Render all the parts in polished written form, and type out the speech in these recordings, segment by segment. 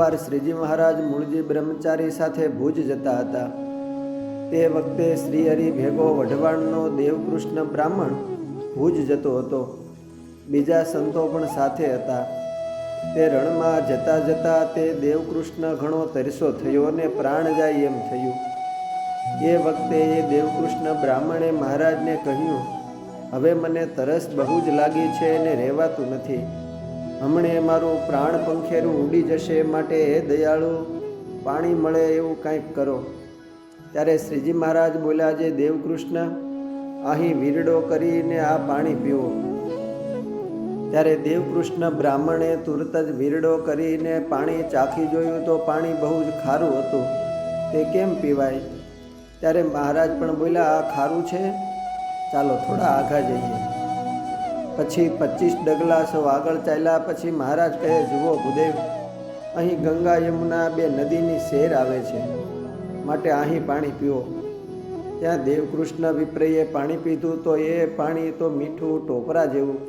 એકવાર શ્રીજી મહારાજ મૂળજી બ્રહ્મચારી સાથે ભુજ જતા હતા। તે વખતે શ્રીહરિ ભેગો વઢવાણનો દેવકૃષ્ણ બ્રાહ્મણ ભુજ જતો હતો। બીજા સંતો પણ સાથે હતા। તે રણમાં જતાં જતાં તે દેવકૃષ્ણ ઘણો તરસો થયો અને પ્રાણ જાય એમ થયું। એ વખતે એ દેવકૃષ્ણ બ્રાહ્મણે મહારાજને કહ્યું, હવે મને તરસ બહુ જ લાગી છે અને રહેવાતું નથી। હમણે મારું પ્રાણ પંખેરું ઉડી જશે, માટે હે દયાળુ, પાણી મળે એવું કંઈક કરો। ત્યારે શ્રીજી મહારાજ બોલ્યા, જે દેવકૃષ્ણ, અહીં વીરડો કરીને આ પાણી પીવો। ત્યારે દેવકૃષ્ણ બ્રાહ્મણે તુરત જ વીરડો કરીને પાણી ચાખી જોયું તો પાણી બહુ જ ખારું હતું। તે કેમ પીવાય? ત્યારે મહારાજ પણ બોલ્યા, આ ખારું છે, ચાલો થોડા આઘા જઈએ। પછી 25 ડગલા સૌ આગળ ચાલ્યા। પછી મહારાજ કહે, જુઓ ભૂદેવ, અહીં ગંગા યમુના બે નદીની સેર આવે છે, માટે અહીં પાણી પીવો। ત્યાં દેવકૃષ્ણ વિપ્રએ પાણી પીધું તો એ પાણી તો મીઠું ટોપરા જેવું,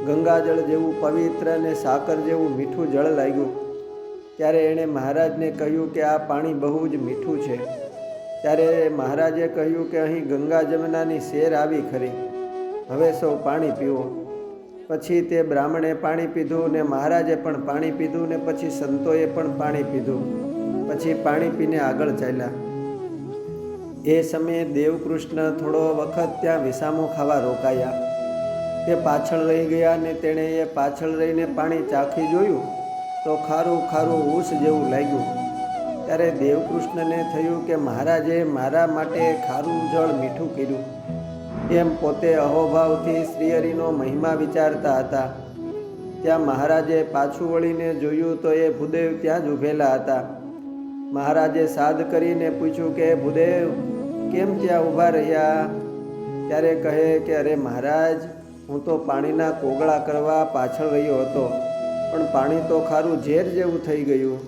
ગંગાજળ જેવું પવિત્ર અને સાકર જેવું મીઠું જળ લાગ્યું। ત્યારે એણે મહારાજને કહ્યું કે આ પાણી બહુ જ મીઠું છે। ત્યારે મહારાજે કહ્યું કે અહીં ગંગા જમનાની શેર આવી ખરી, હવે સૌ પાણી પીવો। પછી તે બ્રાહ્મણે પાણી પીધું ને મહારાજે પણ પાણી પીધું ને પછી સંતોએ પણ પાણી પીધું। પછી પાણી પીને આગળ ચાલ્યા। એ સમયે દેવકૃષ્ણ થોડો વખત ત્યાં વિસામો ખાવા રોકાયા। તે પાછળ રહી ગયા ને તેણે એ પાછળ રહીને પાણી ચાખી જોયું તો ખારું ખારું ઊસ જેવું લાગ્યું। ત્યારે દેવકૃષ્ણને થયું કે મહારાજે મારા માટે ખારું જળ મીઠું કર્યું, એમ પોતે અહોભાવથી શ્રીહરિનો મહિમા વિચારતા હતા। ત્યાં મહારાજે પાછું વળીને જોયું તો એ ભૂદેવ ત્યાં જ ઊભેલા હતા। મહારાજે સાદ કરીને પૂછ્યું કે ભૂદેવ, કેમ ત્યાં ઊભા રહ્યા? ત્યારે કહે કે અરે મહારાજ, હું તો પાણીના કોગળા કરવા પાછળ રહ્યો હતો, પણ પાણી તો ખારું ઝેર જેવું થઈ ગયું।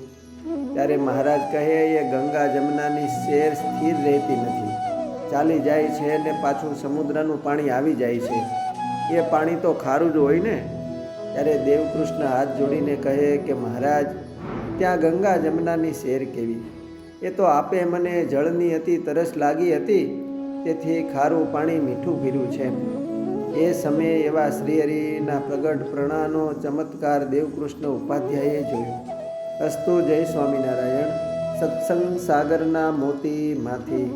ત્યારે મહારાજ કહે, એ ગંગા જમનાની શેર સ્થિર રહેતી નથી, ચાલી જાય છે ને પાછું સમુદ્રનું પાણી આવી જાય છે, એ પાણી તો ખારું જ હોય ને। ત્યારે દેવકૃષ્ણ હાથ જોડીને કહે કે મહારાજ, ત્યાં ગંગા જમનાની શેર કેવી? એ તો આપે મને જળની અતિ તરસ લાગી હતી, તેથી ખારું પાણી મીઠું પીર્યું છે। એ સમયે એવા શ્રીહરિના પ્રગટ પ્રણાનો ચમત્કાર દેવકૃષ્ણ ઉપાધ્યાયે જોયો। અસ્તુ, જય સ્વામિનારાયણ। સત્સંગ સાગરના મોતીમાંથી